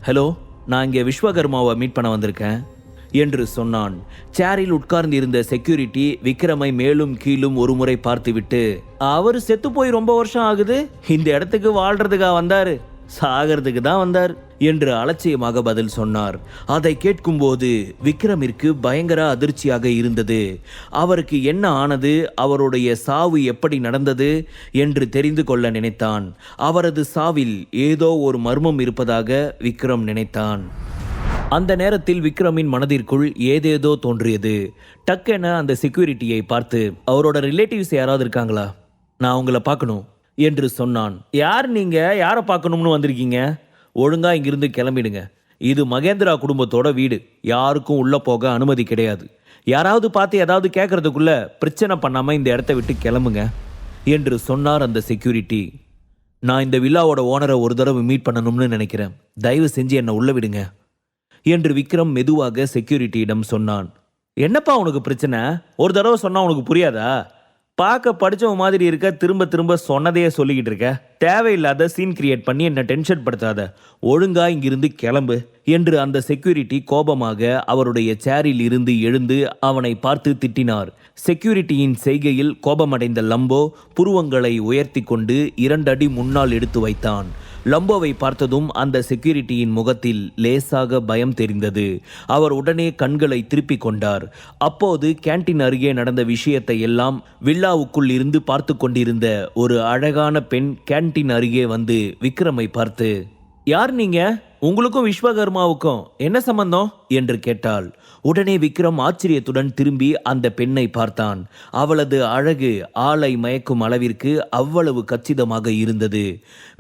Hello, நான் இங்கே விஸ்வகர்மாவை meet பண்ண வந்திருக்கேன் என்று சொன்னான். சேரில் உட்கார்ந்திருந்த செக்யூரிட்டி விக்ரமை மேலும் கீழும் ஒரு முறை பார்த்துவிட்டு, அவர் செத்து போய் ரொம்ப வருஷம் ஆகுது, இந்த இடத்துக்கு வாழ்றதுக்கா வந்தாரு, சாகிறதுக்கு தான் வந்தார் என்று அலட்சியமாக பதில் சொன்னார். அதை கேட்கும்போது விக்ரமிற்கு பயங்கர அதிர்ச்சியாக இருந்தது. அவருக்கு என்ன ஆனது, அவருடைய சாவு எப்படி நடந்தது என்று தெரிந்து கொள்ள நினைத்தான். அவரது சாவில் ஏதோ ஒரு மர்மம் இருப்பதாக விக்ரம் நினைத்தான். அந்த நேரத்தில் விக்ரமின் மனதிற்குள் ஏதேதோ தோன்றியது. டக்கென அந்த செக்யூரிட்டியை பார்த்து, அவரோட ரிலேட்டிவ்ஸ் யாராவது இருக்காங்களா, நான் உங்களை பார்க்கணும் என்று சொன்னான். யார் நீங்க, யாரை பார்க்கணும்னு வந்திருக்கீங்க, ஒழுங்கா இங்கிருந்து கிளம்பிடுங்க, இது மகேந்திரா குடும்பத்தோட வீடு, யாருக்கும் உள்ள போக அனுமதி கிடையாது, யாராவது பார்த்து ஏதாவது கேட்கறதுக்குள்ள பிரச்சனை பண்ணாம இந்த இடத்த விட்டு கிளம்புங்க என்று சொன்னார் அந்த செக்யூரிட்டி. நான் இந்த வில்லாவோட ஓனரை ஒரு தடவை மீட் பண்ணணும்னு நினைக்கிறேன், தயவு செஞ்சு என்னை உள்ள விடுங்க என்று விக்ரம் மெதுவாக செக்யூரிட்டியிடம் சொன்னான். என்னப்பா உனக்கு பிரச்சனை, ஒரு தடவை சொன்னா உனக்கு புரியாதா, பார்க்க படிச்சவன் மாதிரி இருக்க, திரும்ப திரும்ப சொன்னதையே சொல்லிக்கிட்டு இருக்க, தேவையில்லாத சீன் கிரியேட் பண்ணி என்ன டென்ஷன் படுத்தாத, ஒழுங்கா இங்கிருந்து கிளம்பு என்று அந்த செக்யூரிட்டி கோபமாக அவருடைய சேரில் இருந்து எழுந்து அவனை பார்த்து திட்டினார். செக்யூரிட்டியின் செய்கையில் கோபமடைந்த லம்போ புருவங்களை உயர்த்தி கொண்டு 2 அடி முன்னால் எடுத்து வைத்தான். லம்போவை பார்த்ததும் அந்த செக்யூரிட்டியின் முகத்தில் லேசாக பயம் தெரிந்தது. அவர் உடனே கண்களை திருப்பிக் கொண்டார். அப்போது கேண்டீன் அருகே நடந்த விஷயத்தை எல்லாம் வில்லாவுக்குள் இருந்து பார்த்து கொண்டிருந்த ஒரு அழகான பெண் கேண்டீன் அருகே வந்து விக்ரமை பார்த்து, யார் நீங்க, உங்களுக்கும் விஸ்வகர்மாவுக்கும் என்ன சம்பந்தம் என்று கேட்டாள். உடனே விக்ரம் ஆச்சரியத்துடன் திரும்பி அந்த பெண்ணை பார்த்தான். அவளது அழகு ஆளை மயக்கும் அளவிற்கு அவ்வளவு கச்சிதமாக இருந்தது.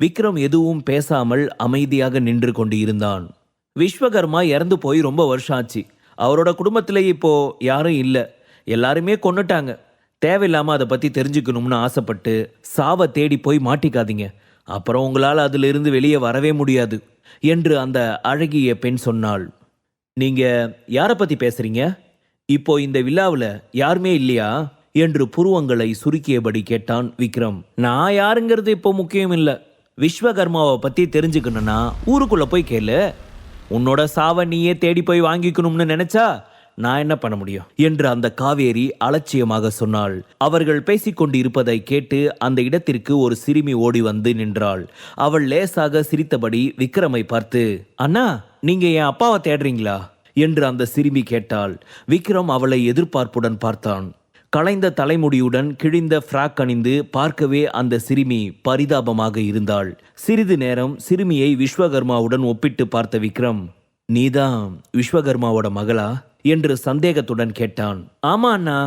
விக்ரம் எதுவும் பேசாமல் அமைதியாக நின்று கொண்டு இருந்தான். விஸ்வகர்மா இறந்து போய் ரொம்ப வருஷம் ஆச்சு, அவரோட குடும்பத்தில் இப்போ யாரும் இல்லை, எல்லாருமே கொன்னுட்டாங்க, தேவையில்லாமல் அதை பற்றி தெரிஞ்சுக்கணும்னு ஆசைப்பட்டு சாவை தேடி போய் மாட்டிக்காதீங்க, அப்புறம் உங்களால் அதிலிருந்து வெளியே வரவே முடியாது என்று அந்த அழகிய பெண் சொன்னாள். நீங்க யாரை பத்தி பேசுறீங்க, இப்போ இந்த விழாவில் யாருமே இல்லையா என்று புருவங்களை சுருக்கியபடி கேட்டான் விக்ரம். நான் யாருங்கிறது இப்போ முக்கியம் இல்லை, விஸ்வகர்மாவை பத்தி தெரிஞ்சுக்கணும்னா ஊருக்குள்ள போய் கேளு, உன்னோட சாவை நீயே தேடி போய் வாங்கிக்கணும்னு நினைச்சா நான் என்ன பண்ண முடியும் என்று அந்த காவேரி அலட்சியமாக சொன்னாள். அவர்கள் பேசிக்கொண்டு இருப்பதை கேட்டு அந்த இடத்திற்கு ஒரு சிறுமி ஓடி வந்து நின்றாள். அவள் லேசாக சிரித்தபடி விக்ரமை பார்த்து, அண்ணா நீங்க என் அப்பாவை தேடுறீங்களா என்று அந்த சிறுமி கேட்டாள். விக்ரம் அவளை எதிர்பார்ப்புடன் பார்த்தான். களைந்த தலைமுடியுடன் கிழிந்த ஃப்ராக் அணிந்து பார்க்கவே அந்த சிறுமி பரிதாபமாக இருந்தாள். சிறிது நேரம் சிறுமியை விஸ்வகர்மாவுடன் ஒப்பிட்டு பார்த்த விக்ரம், நீதான் விஸ்வகர்மாவோட மகளா என்று சந்தேகத்துடன் கேட்டான். ஆமா அண்ணா,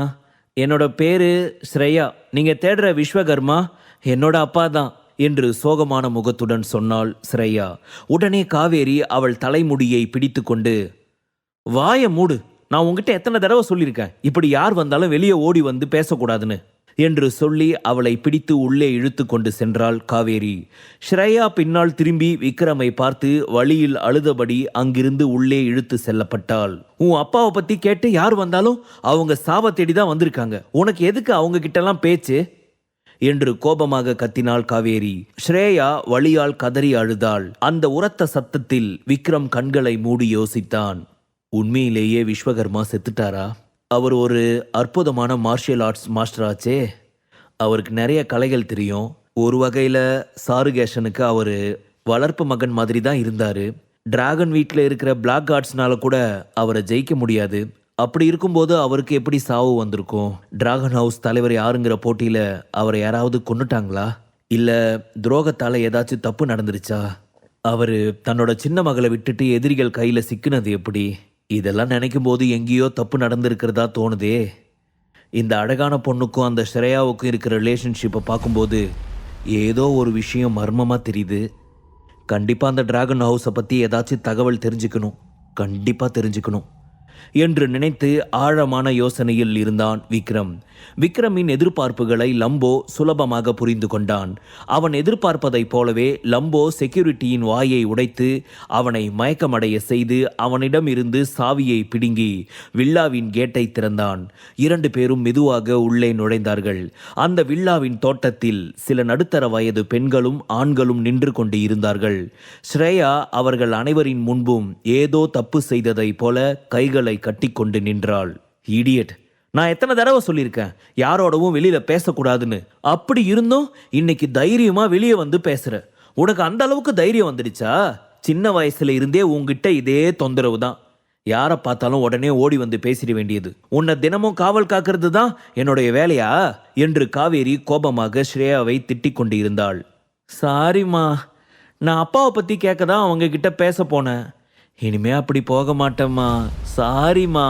என்னோட பேரு ஸ்ரேயா, நீங்க தேடுற விஸ்வகர்மா என்னோட அப்பா தான் என்று சோகமான முகத்துடன் சொன்னாள் ஸ்ரேயா. உடனே காவேரி அவள் தலைமுடியை பிடித்து கொண்டு, வாய மூடு, நான் உங்ககிட்ட எத்தனை தடவை சொல்லியிருக்கேன், இப்படி யார் வந்தாலும் வெளியே ஓடி வந்து பேசக்கூடாதுன்னு என்று சொல்லி அவளை பிடித்து உள்ளே இழுத்து கொண்டு சென்றாள் காவேரி. ஸ்ரேயா பின்னால் திரும்பி விக்ரமை பார்த்து வழியில் அழுதபடி அங்கிருந்து உள்ளே இழுத்து செல்லப்பட்டாள். உன் அப்பாவை பத்தி கேட்டு யார் வந்தாலும் அவங்க சாப தேடி தான் வந்திருக்காங்க, உனக்கு எதுக்கு அவங்க கிட்டலாம் பேச்சு என்று கோபமாக கத்தினாள் காவேரி. ஸ்ரேயா வழியால் கதறி அழுதாள். அந்த உரத்த சத்தத்தில் விக்ரம் கண்களை மூடி யோசித்தான். உண்மையிலேயே விஸ்வகர்மா செத்துட்டாரா? அவர் ஒரு அற்புதமான மார்ஷியல் ஆர்ட்ஸ் மாஸ்டர் ஆச்சே, அவருக்கு நிறைய கலைகள் தெரியும். ஒரு வகையில் சாருகேஷனுக்கு அவர் வளர்ப்பு மகன் மாதிரி தான் இருந்தார். டிராகன் வீட்டில் இருக்கிற பிளாக் கார்ட்ஸ்னால கூட அவரை ஜெயிக்க முடியாது. அப்படி இருக்கும்போது அவருக்கு எப்படி சாவு வந்திருக்கும்? டிராகன் ஹவுஸ் தலைவர் யாருங்கிற போட்டியில் அவரை யாராவது கொன்னுட்டாங்களா, இல்லை துரோகத்தால் ஏதாச்சும் தப்பு நடந்துருச்சா? அவர் தன்னோட சின்ன மகளை விட்டுட்டு எதிரிகள் கையில் சிக்கினது எப்படி? இதெல்லாம் நினைக்கும் போது எங்கேயோ தப்பு நடந்திருக்கிறதா தோணுதே. இந்த அழகான பொண்ணுக்கும் அந்த ஸ்ரேயாவுக்கும் இருக்கிற ரிலேஷன்ஷிப்பை பார்க்கும்போது ஏதோ ஒரு விஷயம் மர்மமாக தெரியுது. கண்டிப்பாக அந்த டிராகன் ஹவுஸை பற்றி ஏதாச்சும் தகவல் தெரிஞ்சுக்கணும், கண்டிப்பாக தெரிஞ்சுக்கணும் என்று நினைத்து ஆழமான யோசனையில் இருந்தான் விக்ரம். விக்ரமின் எதிர்பார்ப்புகளை லம்போ சுலபமாக புரிந்து கொண்டான். அவன் எதிர்பார்ப்பதைப் போலவே லம்போ செக்யூரிட்டியின் வாயை உடைத்து அவனை மயக்கமடைய செய்து அவனிடம் இருந்து சாவியை பிடுங்கி வில்லாவின் கேட்டை திறந்தான். 2 பேரும் மெதுவாக உள்ளே நுழைந்தார்கள். அந்த வில்லாவின் தோட்டத்தில் சில நடுத்தர வயது பெண்களும் ஆண்களும் நின்று கொண்டு இருந்தார்கள். ஸ்ரேயா அவர்கள் அனைவரின் முன்பும் ஏதோ தப்பு செய்ததைப் போல கைகளை கட்டிக்கொண்டு நின்றாள். இடியட், நான் எத்தனை தடவை சொல்லியிருக்கேன் யாரோடவும் வெளியில பேசக்கூடாதுன்னு. அப்படி இருந்தும் இன்னைக்கு தைரியமா வெளியே வந்து பேசுற. உனக்கு அந்த அளவுக்கு தைரியம் வந்துடுச்சா? சின்ன வயசுல இருந்தே உங்ககிட்ட இதே தொந்தரவு தான். யாரை பார்த்தாலும் உடனே ஓடி வந்து பேசிட வேண்டியது. உன்னை தினமும் காவல் காக்கிறது தான் என்னுடைய வேலையா என்று காவேரி கோபமாக ஸ்ரேயாவை திட்டிக் கொண்டு இருந்தாள். சாரிம்மா, நான் அப்பாவை பத்தி கேட்க தான் அவங்க கிட்ட பேச போனேன். இனிமே அப்படி போக மாட்டேம்மா, சாரிம்மா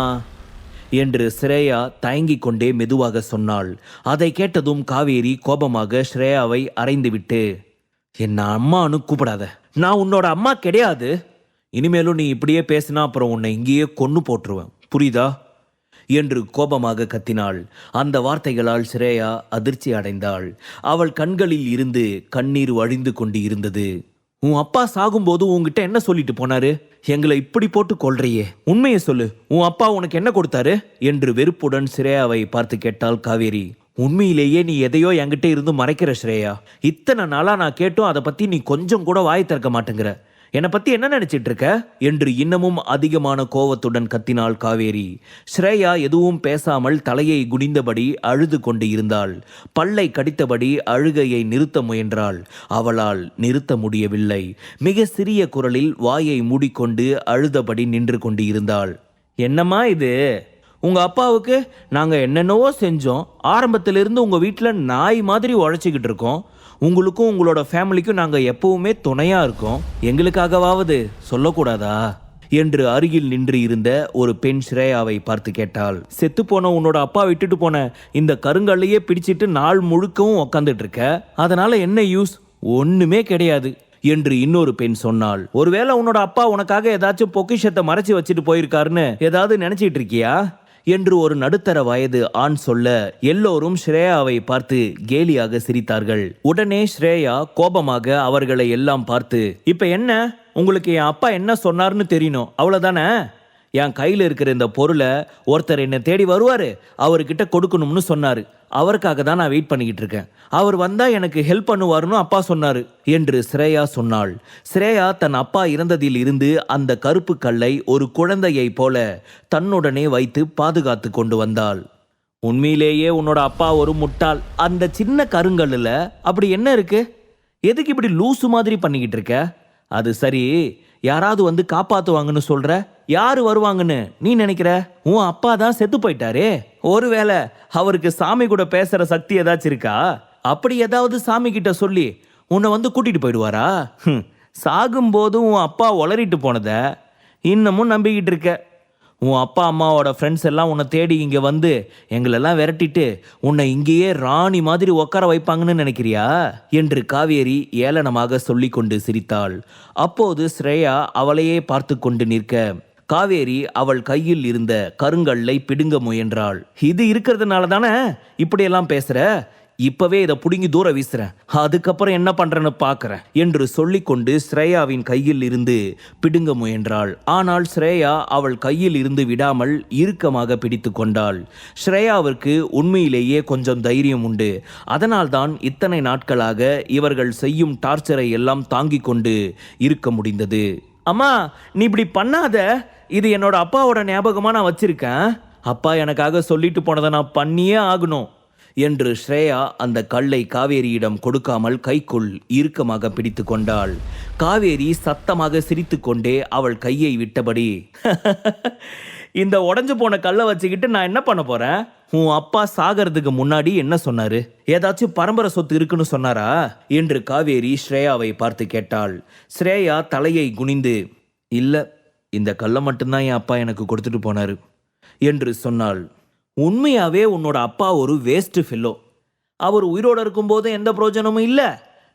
என்று ஸ்ரேயா தயங்கிக் கொண்டே மெதுவாக சொன்னாள். அதை கேட்டதும் காவேரி கோபமாக ஸ்ரேயாவை அறைந்துவிட்டு, என்ன அம்மானு கூப்பிடாத, நான் உன்னோட அம்மா கிடையாது. இனிமேலும் நீ இப்படியே பேசினா அப்புறம் உன்னை இங்கேயே கொன்னு போட்டுருவேன், புரியுதா என்று கோபமாக கத்தினாள். அந்த வார்த்தைகளால் ஸ்ரேயா அதிர்ச்சி அடைந்தாள். அவள் கண்களில் இருந்து கண்ணீர் வழிந்து கொண்டு இருந்தது. உன் அப்பா சாகும்போது உன்கிட்ட என்ன சொல்லிட்டு போனாரு? எங்களை இப்படி போட்டு கொல்றியே, உண்மையை சொல்லு, உன் அப்பா உனக்கு என்ன கொடுத்தாரு என்று வெறுப்புடன் ஸ்ரேயாவை பார்த்து கேட்டாள் காவேரி. உண்மையிலேயே நீ எதையோ என்கிட்ட இருந்து மறைக்கிற ஸ்ரேயா. இத்தனை நாளா நான் கேட்டும் அதை பத்தி நீ கொஞ்சம் கூட வாய் திறக்க மாட்டேங்கிற. என்னை பத்தி என்ன நினைச்சிட்டு இருக்க என்று இன்னமும் அதிகமான கோவத்துடன் கத்தினாள் காவேரி. ஸ்ரேயா எதுவும் பேசாமல் தலையை குனிந்தபடி அழுது கொண்டு இருந்தாள். பல்லை கடித்தபடி அழுகையை நிறுத்த முயன்றாள். அவளால் நிறுத்த முடியவில்லை. மிக சிறிய குரலில் வாயை மூடிக்கொண்டு அழுதபடி நின்று கொண்டு இருந்தாள். என்னம்மா இது? உங்க அப்பாவுக்கு நாங்க என்னென்னவோ செஞ்சோம். ஆரம்பத்திலிருந்து உங்க வீட்டில் நாய் மாதிரி உழைச்சிக்கிட்டு இருக்கோம். உங்களுக்கும் உங்களோட ஃபேமிலிக்கும் நாங்கள் எப்பவுமே துணையா இருக்கோம். எங்களுக்காகவாவது சொல்லக்கூடாதா என்று அருகில் நின்று இருந்த ஒரு பெண் ஸ்ரேயாவை பார்த்து கேட்டாள். செத்து போன உன்னோட அப்பா விட்டுட்டு போன இந்த கருங்கல்லையே பிடிச்சிட்டு நாள் முழுக்கவும் உக்காந்துட்டு இருக்க. அதனால என்ன யூஸ்? ஒண்ணுமே கிடையாது என்று இன்னொரு பெண் சொன்னாள். ஒருவேளை உன்னோட அப்பா உனக்காக ஏதாச்சும் பொக்கிஷத்தை மறைச்சு வச்சுட்டு போயிருக்காருன்னு ஏதாவது நினைச்சிட்டு இருக்கியா என்று ஒரு நடுத்தர வயது ஆண் சொல்ல எல்லோரும் ஸ்ரேயாவை பார்த்து கேலியாக சிரித்தார்கள். உடனே ஸ்ரேயா கோபமாக அவர்களை எல்லாம் பார்த்து, இப்ப என்ன, உங்களுக்கு என் அப்பா என்ன சொன்னார்னு தெரியணும், அவ்வளவுதானே? என் கையில் இருக்கிற இந்த பொருளை ஒருத்தர் என்னை தேடி வருவாரு, அவர்கிட்ட கொடுக்கணும்னு சொன்னாரு. அவருக்காக தான் நான் வெயிட் பண்ணிக்கிட்டு இருக்கேன். அவர் வந்தா எனக்கு ஹெல்ப் பண்ணுவாருன்னு அப்பா சொன்னாரு என்று ஸ்ரேயா சொன்னாள். ஸ்ரேயா தன் அப்பா இறந்ததில் இருந்து அந்த கருப்பு கல்லை ஒரு குழந்தையை போல தன்னுடனே வைத்து பாதுகாத்து கொண்டு வந்தாள். உண்மையிலேயே உன்னோட அப்பா ஒரு முட்டாள். அந்த சின்ன கருங்கல்லுல அப்படி என்ன இருக்கு? எதுக்கு இப்படி லூசு மாதிரி பண்ணிக்கிட்டு இருக்க? அது சரி, யாராவது வந்து காப்பாத்துவாங்கன்னு சொல்ற, யாரு வருவாங்கன்னு நீ நினைக்கிற? உன் அப்பா தான் செத்து போயிட்டாரே. ஒருவேளை அவருக்கு சாமி கூட பேசுற சக்தி ஏதாச்சும் இருக்கா? அப்படி ஏதாவது சாமி கிட்ட சொல்லி உன்னை வந்து கூட்டிட்டு போயிடுவாரா? சாகும்போதும் உன் அப்பா உளறிட்டு போனத இன்னமும் நம்பிக்கிட்டு இருக்க. உன் அப்பா அம்மாவோட ஃப்ரெண்ட்ஸ் எல்லாம் உன்னை தேடி இங்கே வந்து எங்களெல்லாம் விரட்டிட்டு உன்னை இங்கேயே ராணி மாதிரி உட்கார வைப்பாங்கன்னு நினைக்கிறியா என்று காவேரி ஏளனமாக சொல்லி கொண்டு சிரித்தாள். அப்போது ஸ்ரேயா அவளையே பார்த்து கொண்டு நிற்க காவேரி அவள் கையில் இருந்த கருங்கல்லை பிடுங்க முயன்றாள். இது இருக்கிறதுனால தானே இப்படியெல்லாம் பேசுற? இப்பவே இதை புடுங்கி தூர வீசுறேன், அதுக்கப்புறம் என்ன பண்றேன்னு பாக்குறேன் என்று சொல்லிக்கொண்டு ஸ்ரேயாவின் கையில் இருந்து பிடுங்க முயன்றாள். ஆனால் ஸ்ரேயா அவள் கையில் இருந்து விடாமல் இறுக்கமாக பிடித்து கொண்டாள். ஸ்ரேயாவிற்கு உண்மையிலேயே கொஞ்சம் தைரியம் உண்டு. அதனால்தான் இத்தனை நாட்களாக இவர்கள் செய்யும் டார்ச்சரை எல்லாம் தாங்கிக் கொண்டு இருக்க முடிந்தது. அம்மா, நீ இப்படி பண்ணாத, இது என்னோட அப்பாவோட ஞாபகமா நான் வச்சிருக்கேன். அப்பா எனக்காக சொல்லிட்டு போனதை நான் பண்ணியே ஆகணும் என்று ஸ்ரேயா அந்த கல்லை காவேரியிடம் கொடுக்காமல் கைக்குள் இறுக்கமாக பிடித்து கொண்டாள். காவேரி சத்தமாக சிரித்து கொண்டே அவள் கையை விட்டபடி, இந்த உடஞ்சு போன கல்லை வச்சுக்கிட்டு நான் என்ன பண்ண போறேன்? உன் அப்பா சாகிறதுக்கு முன்னாடி என்ன சொன்னாரு? ஏதாச்சும் பரம்பரை சொத்து இருக்குன்னு சொன்னாரா என்று காவேரி ஸ்ரேயாவை பார்த்து கேட்டாள். ஸ்ரேயா தலையை குனிந்து, இல்ல, இந்த கல்லை மட்டும்தான் என் அப்பா எனக்கு கொடுத்துட்டு போனாரு என்று சொன்னாள். உண்மையாவே உன்னோட அப்பா ஒரு வேஸ்ட் ஃபெல்லோ. அவர் உயிரோடு இருக்கும்போது எந்த பிரயோஜனமும் இல்லை,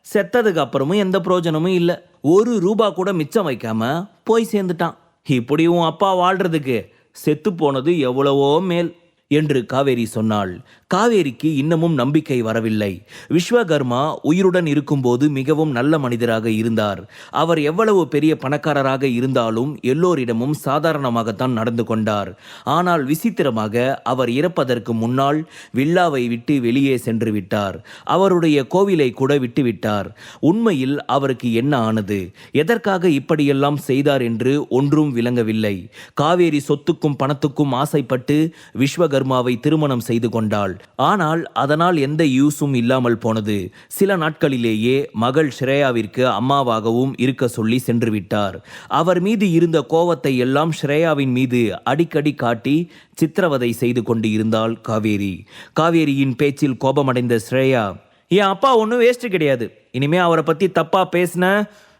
செத்ததுக்கு அப்புறமும் எந்த பிரயோஜனமும் இல்லை. ₹1 கூட மிச்சம் வைக்காம போய் சேர்ந்துட்டான். இப்படி உன் அப்பா வாழ்றதுக்கு செத்து போனது எவ்வளவோ மேல் என்று காவேரி சொன்னாள். காவேரிக்கு இன்னமும் நம்பிக்கை வரவில்லை. விஸ்வகர்மா உயிருடன் இருக்கும்போது மிகவும் நல்ல மனிதராக இருந்தார். அவர் எவ்வளவு பெரிய பணக்காரராக இருந்தாலும் எல்லோரிடமும் சாதாரணமாகத்தான் நடந்து கொண்டார். ஆனால் விசித்திரமாக அவர் இறப்பதற்கு முன்னால் வில்லாவை விட்டு வெளியே சென்று விட்டார். அவருடைய கோவிலை கூட விட்டுவிட்டார். உண்மையில் அவருக்கு என்ன ஆனது, எதற்காக இப்படியெல்லாம் செய்தார் என்று ஒன்றும் விளங்கவில்லை. காவேரி சொத்துக்கும் பணத்துக்கும் ஆசைப்பட்டு விஸ்வகர்மாவை திருமணம் செய்து கொண்டாள். ஆனால் அதனால் எந்த யூஸும் இல்லாமல் போனது. சில நாட்களிலேயே மகள் ஸ்ரேயாவிற்கு அம்மாவாகவும் இருக்க சொல்லி சென்று விட்டார். அவர் மீது இருந்த கோவத்தை எல்லாம் ஸ்ரேயாவின் மீது அடிக்கடி காட்டி சித்திரவதை செய்து கொண்டு இருந்தாள் காவேரி. காவேரியின் பேச்சில் கோபமடைந்த ஸ்ரேயா, என் அப்பா ஒன்றும் வேஸ்ட் கிடையாது, இனிமே அவரை பத்தி தப்பா பேசின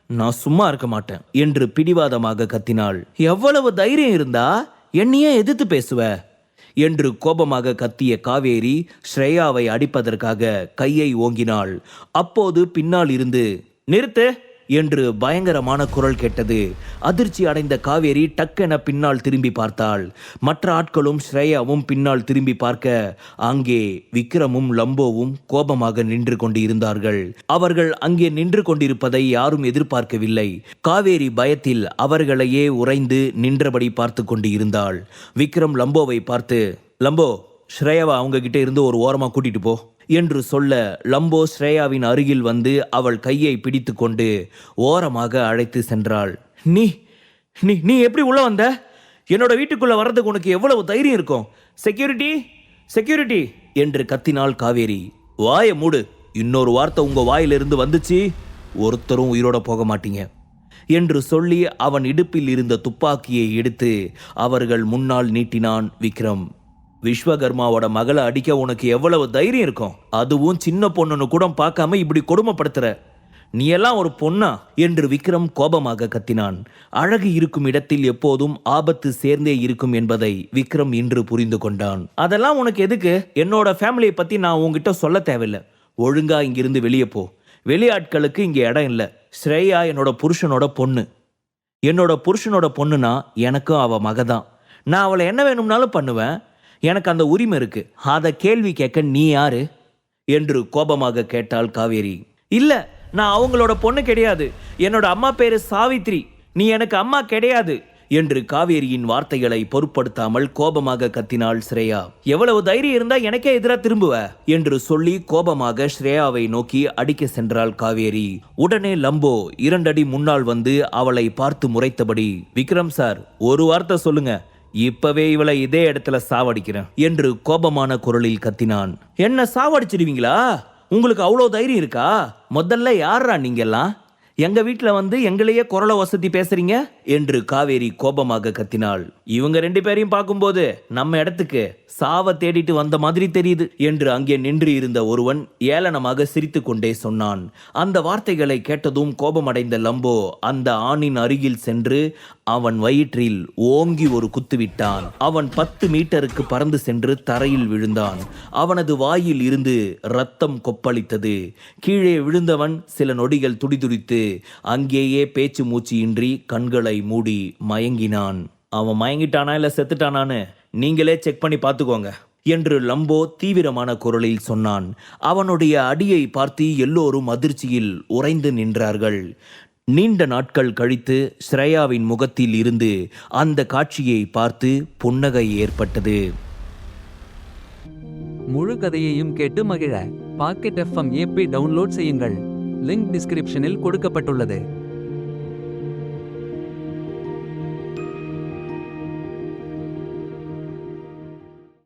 நான் சும்மா இருக்க மாட்டேன் என்று பிடிவாதமாக கத்தினாள். எவ்வளவு தைரியம் இருந்தா என்னையே எதிர்த்து பேசுவ என்று கோபமாக கத்திய காவேரி ஸ்ரேயாவை அடிப்பதற்காக கையை ஓங்கினாள். அப்போது பின்னால் இருந்து நிறுத்து என்று பயங்கரமான குரல் கேட்டது. அதிர்ச்சி அடைந்த காவேரி டக்கென பின்னால் திரும்பி பார்த்தாள். மற்ற ஆட்களும் ஸ்ரேயாவும் பின்னால் திரும்பி பார்க்க அங்கே விக்ரமும் லம்போவும் கோபமாக நின்று கொண்டு இருந்தார்கள். அவர்கள் அங்கே நின்று கொண்டிருப்பதை யாரும் எதிர்பார்க்கவில்லை. காவேரி பயத்தில் அவர்களையே உறைந்து நின்றபடி பார்த்து கொண்டு இருந்தாள். விக்ரம் லம்போவை பார்த்து, லம்போ, ஸ்ரேயாவை அவங்க கிட்ட இருந்து ஒரு ஓரமா கூட்டிட்டு போ என்று சொல்ல லம்போ ஸ்ரேயாவின் அருகில் வந்து அவள் கையை பிடித்து கொண்டு ஓரமாக அழைத்து சென்றாள். நீ நீ நீ எப்படி உள்ள வந்த? என்னோட வீட்டுக்குள்ள வர்றதுக்கு உனக்கு எவ்வளவு தைரியம் இருக்கும்? செக்யூரிட்டி, செக்யூரிட்டி என்று கத்தினாள் காவேரி. வாயை மூடு, இன்னொரு வார்த்தை உங்க வாயிலிருந்து வந்துச்சு ஒருத்தரும் உயிரோட போக மாட்டீங்க என்று சொல்லி அவன் இடுப்பில் இருந்த துப்பாக்கியை எடுத்து அவர்கள் முன்னால் நீட்டினான் விக்ரம். விஸ்வகர்மாவோட மகளை அடிக்க உனக்கு எவ்வளவு தைரியம் இருக்கும்? அதுவும் சின்ன பொண்ணுன்னு கூட பார்க்காம இப்படி கொடுமைப்படுத்துற, நீ எல்லாம் ஒரு பொண்ணா என்று விக்ரம் கோபமாக கத்தினான். அழகு இருக்கும் இடத்தில் எப்போதும் ஆபத்து சேர்ந்தே இருக்கும் என்பதை விக்ரம் இன்று புரிந்து கொண்டான். அதெல்லாம் உனக்கு எதுக்கு? என்னோட ஃபேமிலியை பத்தி நான் உங்ககிட்ட சொல்ல தேவையில்லை. ஒழுங்கா இங்கிருந்து வெளியே போ. வெளியாட்களுக்கு இங்கே இடம் இல்லை. ஸ்ரேயா என்னோட புருஷனோட பொண்ணு. என்னோட புருஷனோட பொண்ணுனா எனக்கும் அவ மகதான். நான் அவளை என்ன வேணும்னாலும் பண்ணுவேன். எனக்கு அந்த உரிமை இருக்கு. அதை கேள்வி கேட்க நீ யாரு என்று கோபமாக கேட்டாள் காவேரி. இல்ல, நான் அவங்களோட பொண்ணு கிடையாது. என்னோட அம்மா பேரு சாவித்ரி. நீ எனக்கு அம்மா கிடையாது என்று காவேரியின் வார்த்தைகளை பொருட்படுத்தாமல் கோபமாக கத்தினாள் ஸ்ரேயா. எவ்வளவு தைரியம் இருந்தா எனக்கே எதிராக திரும்புவ என்று சொல்லி கோபமாக ஸ்ரேயாவை நோக்கி அடிக்க சென்றாள் காவேரி. உடனே லம்போ 2 அடி முன்னால் வந்து அவளை பார்த்து முறைத்தபடி, விக்ரம் சார், ஒரு வார்த்தை சொல்லுங்க, இப்பவே இவளை இதே இடத்துல சாவடிக்கிறேன் என்று கோபமான குரலில் கத்தினான். என்ன சாவடிச்சிடுவீங்களா? உங்களுக்கு அவ்வளோ தைரியம் இருக்கா? முதல்ல யாரா நீங்கெல்லாம் எங்க வீட்டில் வந்து எங்களையே குரலை வசதி பேசுறீங்க என்று காவேரி கோபமாக கத்தினாள். இவங்க 2 பேரையும் பார்க்கும்போது நம்ம இடத்துக்கு சாவ தேடிட்டு வந்த மாதிரி தெரியுது என்று அங்கே நின்று இருந்த ஒருவன் ஏளனமாக சிரித்து கொண்டே சொன்னான். அந்த வார்த்தைகளை கேட்டதும் கோபமடைந்த லம்போ அந்த ஆணின் அருகில் சென்று அவன் வயிற்றில் ஓங்கி ஒரு குத்துவிட்டான். அவன் 10 மீட்டருக்கு பறந்து சென்று தரையில் விழுந்தான். அவனது வாயில் இருந்து ரத்தம் கொப்பளித்தது. கீழே விழுந்தவன் சில நொடிகள் துடிதுடித்து அங்கேயே பேச்சு மூச்சு இன்றி கண்களை மூடி மயங்கினான். அவன் மயங்கிட்டானா இல்ல செத்துட்டானான்னு நீங்களே செக் பண்ணி பார்த்துக்கோங்க என்று லம்போ தீவிரமான குரலில் சொன்னான். அவனுடைய அடியை பார்த்து எல்லோரும் அதிர்ச்சியில் உறைந்து நின்றார்கள். நீண்ட நாட்கள் கழித்து ஸ்ரேயாவின் முகத்தில் இருந்து அந்த காட்சியை பார்த்து புன்னகை ஏற்பட்டது. முழு கதையையும் கேட்டு மகிழ பாக்கெட் FM ஆப்பை டவுன்லோட் செய்யுங்கள். லிங்க் டிஸ்கிரிப்ஷனில் கொடுக்கப்பட்டுள்ளது.